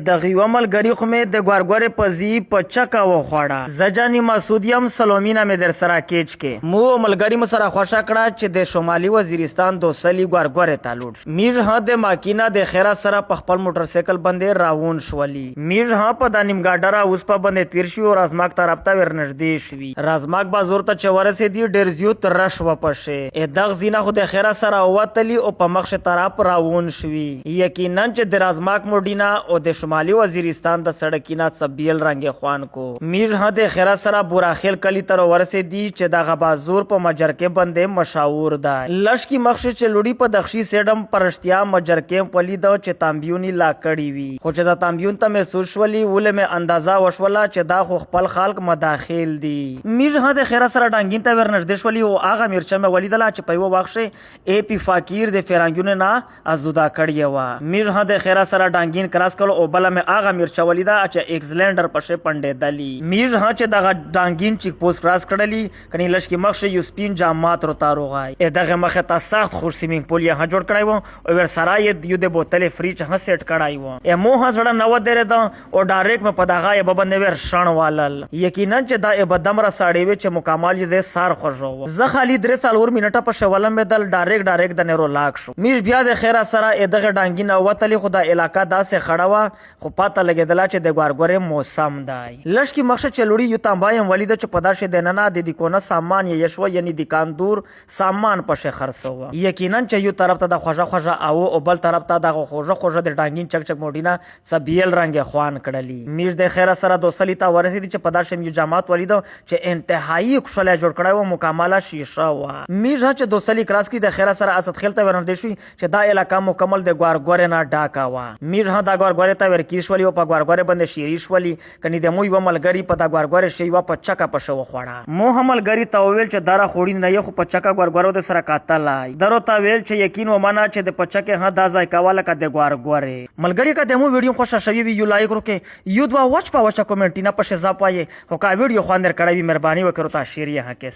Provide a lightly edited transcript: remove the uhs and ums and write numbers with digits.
د غیوه ملګري خو مې د ګورګورې په زی په چکه وخوړه زجانی مسعود یم سلومینا مې در سره کېچ کې مو ملګري مو سره خوښه کړه چې د شمالي وزیرستان دوسلی ګورګورې ته لاړ میژ ها د ماکینا د خیره سره په خپل موټر سایکل باندې راون شولي میژ ها په د نیمګاډره اوس په باندې تیر شي او رازماک طرف ته ورنږدې شوي رازماک بازور ته چې ورسېدي ډېر زیات رش وپشه دغه زینه خو د خیره سره وتلی او په مخ طرف راون شوي یقینا چې د رازماک موډینا او د شمالي وزیرستان د سړکینا سبیل رنگ خوان کو میر هده خیره سره بوراخیل کلی تر ورسېدي چې دغه بازور په مجرکې باندې مشهور ده لش کی مخشه چې لوړی په دخشي سیډم پرشتیا مجرکې پلی د چې تامبیونی لا کړی وی خو چې د تامبیون ته محسوس شولي ول مې اندازا وشوله چې دا خو خپل خلق مداخل دي میر هده خیره سره ډنګین ته ورنږدې شولي او هغه میرچه مې ولیدله چې په یو وخت ای پی فقیر د فرنګونو نه ازودا کړی و میر هده خیره سره ډنګین کراس کړو او بل مې هغه میرچه ولیدا چې ایکسلندر پشه پنډې دلی میر ها چې دغه ډانګین چیک پوسټ کراس کړلی کني لشکې مخشه یو سپین جامات رو تارو غای دغه مخه تا سخت خور سیمینګ پول یې جوړ کړای وو او ور سره یو د بوتل فریج ها سیټ کړای وو مو ها سره نو درې دا او ډایرکټ مې په دغه یې باندې ور شڼ والل یقینا چې دا بدمره ساړې وي چې مکمل یې سار خوژو زه خالي درې سالور منټه په شولم بدل ډایرکټ د نورو لاک شو میر بیا د خیره سره دغه ډانګین وتلی خدا علاقہ داسې خړوا خو پاته لګیدله چې د ګورګورې موسم دی لش کی مخشه چلوړي یو تانبایم ولید چې پداشه دننه د دکونه سامان یې یشو یعنی دکاندور سامان پشه خرڅو یقینا چې یو طرف ته د خوژه او بل طرف ته د خوژه د ډانګین چک چک موډینا سبیل رنگ خوان کړلی میر د خیره سره دوسلی ته ورسېدي چې پداشه یو جماعت ولید چې انتهایی خوشاله جوړ کړای و مکمله شیشه و میر چې دوسلی کراس کی د خیره سره اسد خلته ورنډې شوی چې دا علاقہ مکمل د ګورګورې نه ډاکا و میر د ګورګورې ته ورکی شولي او په ګورګورې باندې شیری شولي کني د مو یو ملګری په دا ګورګورې شی و په چکه په شو خوړه مو هم ملګری ته ویل چې دارا خوړی نه یو په چکه ګورګورو د سره کاتلای درو ته ویل چې یقین و معنا چې د پچکه ها دا ځای کاواله کا د ګورګورې ملګری کا د مو ویډیو خوښه شوی وی یو لایک وکړه یو دوا واچ په واچ کمنټ نه په شزا پای هو کا ویډیو خواندر کړی مهرباني وکړو تا شیر یې ها کې